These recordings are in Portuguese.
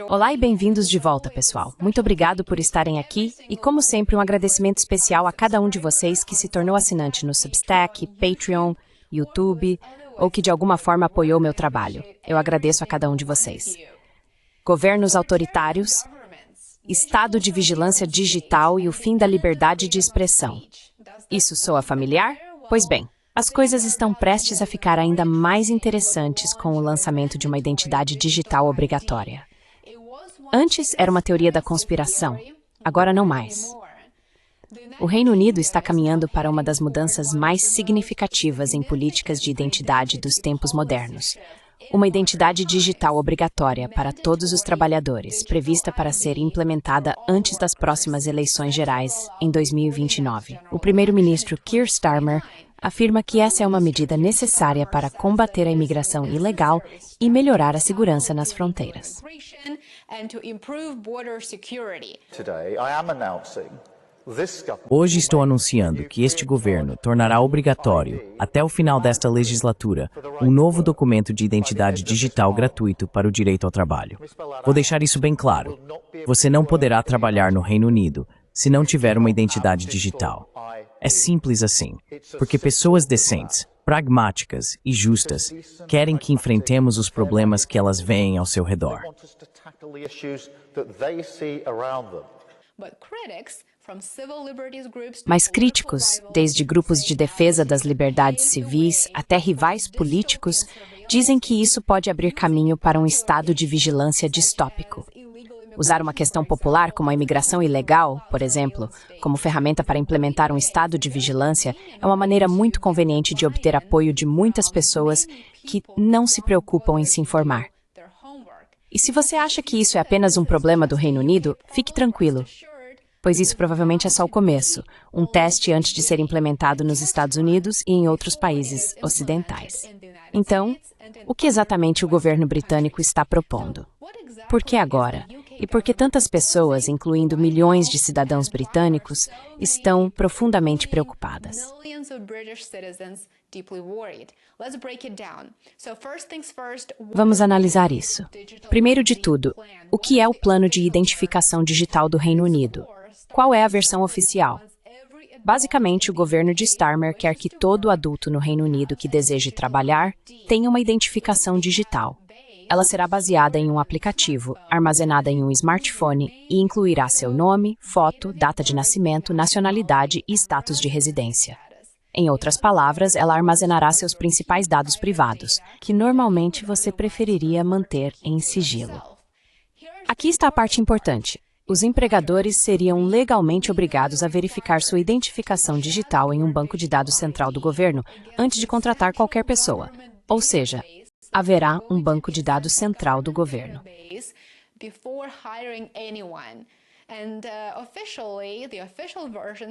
Olá e bem-vindos de volta, pessoal. Muito obrigado por estarem aqui e, como sempre, um agradecimento especial a cada um de vocês que se tornou assinante no Substack, Patreon, YouTube ou que de alguma forma apoiou meu trabalho. Eu agradeço a cada um de vocês. Governos autoritários, estado de vigilância digital e o fim da liberdade de expressão. Isso soa familiar? Pois bem, as coisas estão prestes a ficar ainda mais interessantes com o lançamento de uma identidade digital obrigatória. Antes era uma teoria da conspiração, agora não mais. O Reino Unido está caminhando para uma das mudanças mais significativas em políticas de identidade dos tempos modernos. Uma identidade digital obrigatória para todos os trabalhadores, prevista para ser implementada antes das próximas eleições gerais, em 2029. O primeiro-ministro Keir Starmer afirma que essa é uma medida necessária para combater a imigração ilegal e melhorar a segurança nas fronteiras. Hoje estou anunciando que este governo tornará obrigatório, até o final desta legislatura, um novo documento de identidade digital gratuito para o direito ao trabalho. Vou deixar isso bem claro. Você não poderá trabalhar no Reino Unido se não tiver uma identidade digital. É simples assim, porque pessoas decentes, pragmáticas e justas querem que enfrentemos os problemas que elas veem ao seu redor. Mas críticos, desde grupos de defesa das liberdades civis até rivais políticos, dizem que isso pode abrir caminho para um estado de vigilância distópico. Usar uma questão popular como a imigração ilegal, por exemplo, como ferramenta para implementar um estado de vigilância é uma maneira muito conveniente de obter apoio de muitas pessoas que não se preocupam em se informar. E se você acha que isso é apenas um problema do Reino Unido, fique tranquilo, pois isso provavelmente é só o começo, um teste antes de ser implementado nos Estados Unidos e em outros países ocidentais. Então, o que exatamente o governo britânico está propondo? Por que agora? E por que tantas pessoas, incluindo milhões de cidadãos britânicos, estão profundamente preocupadas? Vamos analisar isso. Primeiro de tudo, o que é o Plano de Identificação Digital do Reino Unido? Qual é a versão oficial? Basicamente, o governo de Starmer quer que todo adulto no Reino Unido que deseje trabalhar tenha uma identificação digital. Ela será baseada em um aplicativo, armazenada em um smartphone e incluirá seu nome, foto, data de nascimento, nacionalidade e status de residência. Em outras palavras, ela armazenará seus principais dados privados, que normalmente você preferiria manter em sigilo. Aqui está a parte importante. Os empregadores seriam legalmente obrigados a verificar sua identificação digital em um banco de dados central do governo antes de contratar qualquer pessoa. Ou seja, haverá um banco de dados central do governo.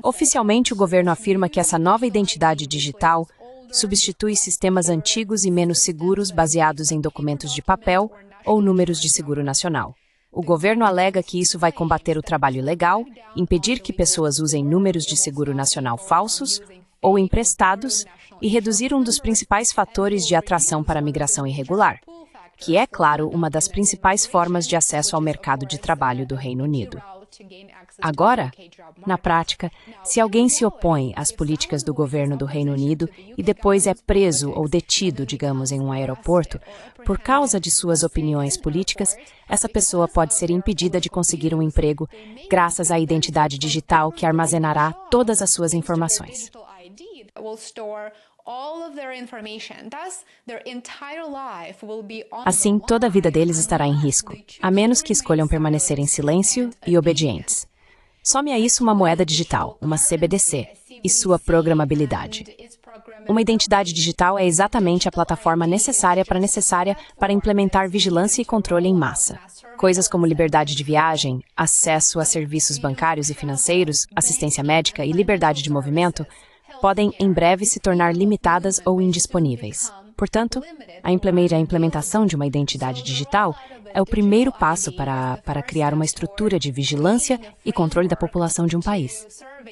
Oficialmente, o governo afirma que essa nova identidade digital substitui sistemas antigos e menos seguros baseados em documentos de papel ou números de seguro nacional. O governo alega que isso vai combater o trabalho ilegal, impedir que pessoas usem números de seguro nacional falsos ou emprestados e reduzir um dos principais fatores de atração para a migração irregular, que é, claro, uma das principais formas de acesso ao mercado de trabalho do Reino Unido. Agora, na prática, se alguém se opõe às políticas do governo do Reino Unido e depois é preso ou detido, digamos, em um aeroporto, por causa de suas opiniões políticas, essa pessoa pode ser impedida de conseguir um emprego graças à identidade digital que armazenará todas as suas informações. Assim, toda a vida deles estará em risco, a menos que escolham permanecer em silêncio e obedientes. Some a isso uma moeda digital, uma CBDC, e sua programabilidade. Uma identidade digital é exatamente a plataforma necessária para implementar vigilância e controle em massa. Coisas como liberdade de viagem, acesso a serviços bancários e financeiros, assistência médica e liberdade de movimento podem, em breve, se tornar limitadas ou indisponíveis. Portanto, a implementação de uma identidade digital é o primeiro passo para criar uma estrutura de vigilância e controle da população de um país.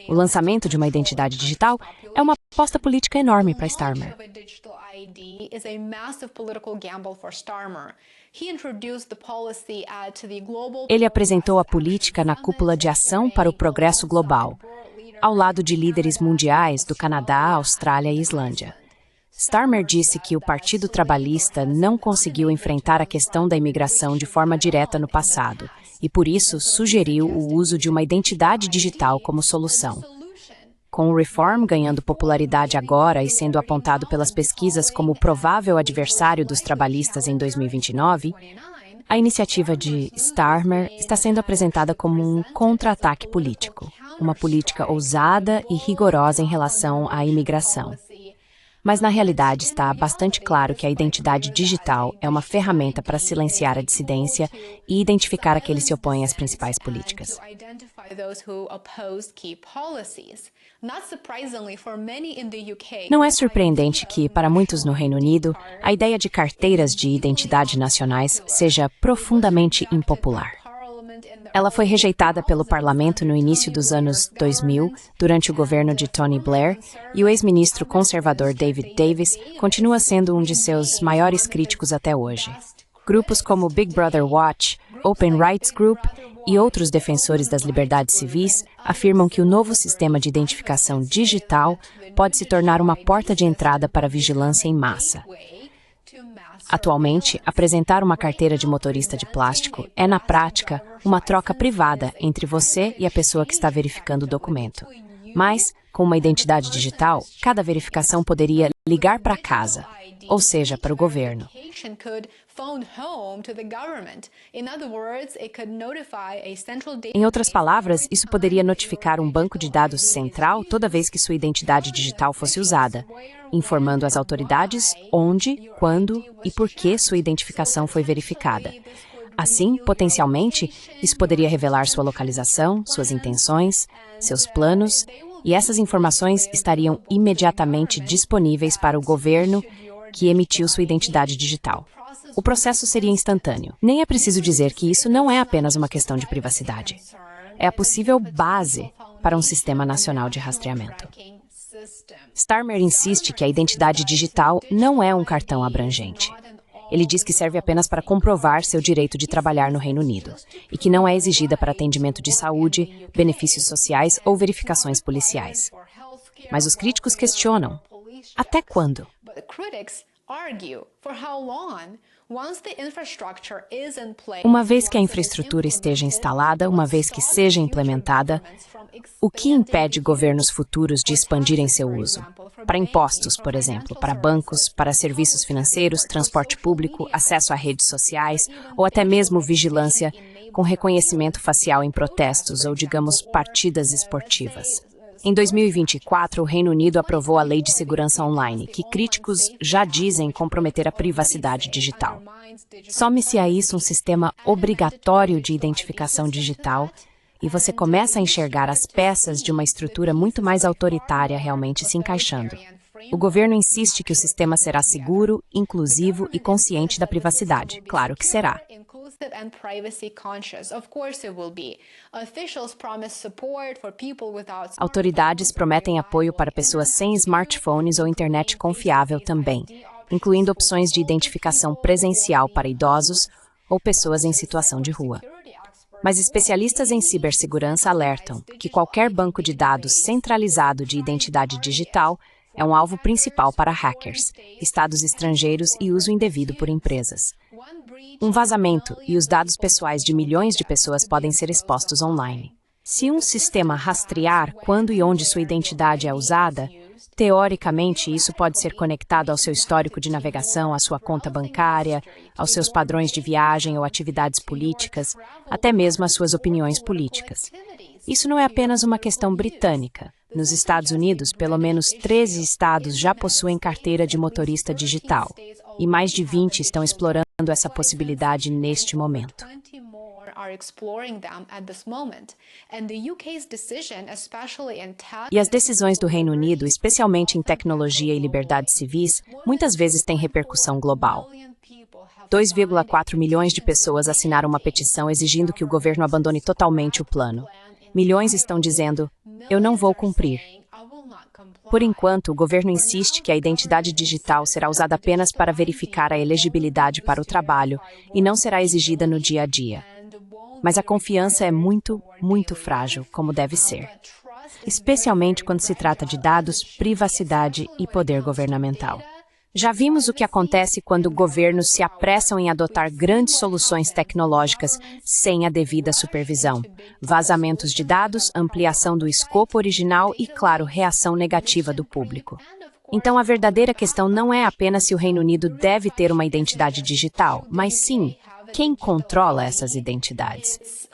O lançamento de uma identidade digital é uma aposta política enorme para Starmer. Ele apresentou a política na Cúpula de Ação para o Progresso Global, ao lado de líderes mundiais do Canadá, Austrália e Islândia. Starmer disse que o Partido Trabalhista não conseguiu enfrentar a questão da imigração de forma direta no passado e, por isso, sugeriu o uso de uma identidade digital como solução. Com o Reform ganhando popularidade agora e sendo apontado pelas pesquisas como o provável adversário dos trabalhistas em 2029, a iniciativa de Starmer está sendo apresentada como um contra-ataque político, uma política ousada e rigorosa em relação à imigração. Mas, na realidade, está bastante claro que a identidade digital é uma ferramenta para silenciar a dissidência e identificar aqueles que se opõem às principais políticas. Não é surpreendente que, para muitos no Reino Unido, a ideia de carteiras de identidade nacionais seja profundamente impopular. Ela foi rejeitada pelo parlamento no início dos anos 2000, durante o governo de Tony Blair, e o ex-ministro conservador David Davis continua sendo um de seus maiores críticos até hoje. Grupos como Big Brother Watch, Open Rights Group e outros defensores das liberdades civis afirmam que o novo sistema de identificação digital pode se tornar uma porta de entrada para a vigilância em massa. Atualmente, apresentar uma carteira de motorista de plástico é, na prática, uma troca privada entre você e a pessoa que está verificando o documento. Mas, com uma identidade digital, cada verificação poderia ligar para casa, ou seja, para o governo. Em outras palavras, isso poderia notificar um banco de dados central toda vez que sua identidade digital fosse usada, informando as autoridades onde, quando e por que sua identificação foi verificada. Assim, potencialmente, isso poderia revelar sua localização, suas intenções, seus planos, e essas informações estariam imediatamente disponíveis para o governo que emitiu sua identidade digital. O processo seria instantâneo. Nem é preciso dizer que isso não é apenas uma questão de privacidade. É a possível base para um sistema nacional de rastreamento. Starmer insiste que a identidade digital não é um cartão abrangente. Ele diz que serve apenas para comprovar seu direito de trabalhar no Reino Unido e que não é exigida para atendimento de saúde, benefícios sociais ou verificações policiais. Mas os críticos questionam: até quando? Uma vez que a infraestrutura esteja instalada, uma vez que seja implementada, o que impede governos futuros de expandirem seu uso? Para impostos, por exemplo, para bancos, para serviços financeiros, transporte público, acesso a redes sociais ou até mesmo vigilância com reconhecimento facial em protestos ou, digamos, partidas esportivas. Em 2024, o Reino Unido aprovou a Lei de Segurança Online, que críticos já dizem comprometer a privacidade digital. Some-se a isso um sistema obrigatório de identificação digital e você começa a enxergar as peças de uma estrutura muito mais autoritária realmente se encaixando. O governo insiste que o sistema será seguro, inclusivo e consciente da privacidade. Claro que será. Autoridades prometem apoio para pessoas sem smartphones ou internet confiável também, incluindo opções de identificação presencial para idosos ou pessoas em situação de rua. Mas especialistas em cibersegurança alertam que qualquer banco de dados centralizado de identidade digital é um alvo principal para hackers, estados estrangeiros e uso indevido por empresas. Um vazamento e os dados pessoais de milhões de pessoas podem ser expostos online. Se um sistema rastrear quando e onde sua identidade é usada, teoricamente isso pode ser conectado ao seu histórico de navegação, à sua conta bancária, aos seus padrões de viagem ou atividades políticas, até mesmo às suas opiniões políticas. Isso não é apenas uma questão britânica. Nos Estados Unidos, pelo menos 13 estados já possuem carteira de motorista digital, e mais de 20 estão explorando essa possibilidade neste momento. E as decisões do Reino Unido, especialmente em tecnologia e liberdades civis, muitas vezes têm repercussão global. 2,4 milhões de pessoas assinaram uma petição exigindo que o governo abandone totalmente o plano. Milhões estão dizendo: eu não vou cumprir. Por enquanto, o governo insiste que a identidade digital será usada apenas para verificar a elegibilidade para o trabalho e não será exigida no dia a dia. Mas a confiança é muito, muito frágil, como deve ser. Especialmente quando se trata de dados, privacidade e poder governamental. Já vimos o que acontece quando governos se apressam em adotar grandes soluções tecnológicas sem a devida supervisão. Vazamentos de dados, ampliação do escopo original e, claro, reação negativa do público. Então, a verdadeira questão não é apenas se o Reino Unido deve ter uma identidade digital, mas sim, quem controla essas identidades?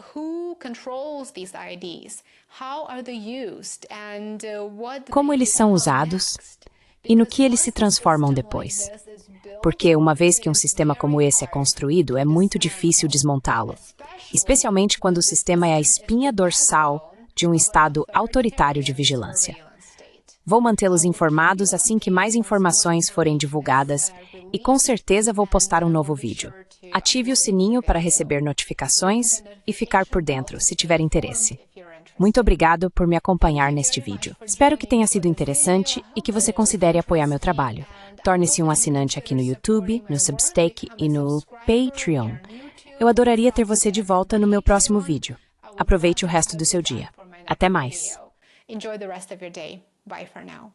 Como eles são usados? E no que eles se transformam depois? Porque uma vez que um sistema como esse é construído, é muito difícil desmontá-lo, especialmente quando o sistema é a espinha dorsal de um Estado autoritário de vigilância. Vou mantê-los informados assim que mais informações forem divulgadas e com certeza vou postar um novo vídeo. Ative o sininho para receber notificações e ficar por dentro, se tiver interesse. Muito obrigado por me acompanhar neste vídeo. Espero que tenha sido interessante e que você considere apoiar meu trabalho. Torne-se um assinante aqui no YouTube, no Substack e no Patreon. Eu adoraria ter você de volta no meu próximo vídeo. Aproveite o resto do seu dia. Até mais! Enjoy the rest of your day. Bye for now.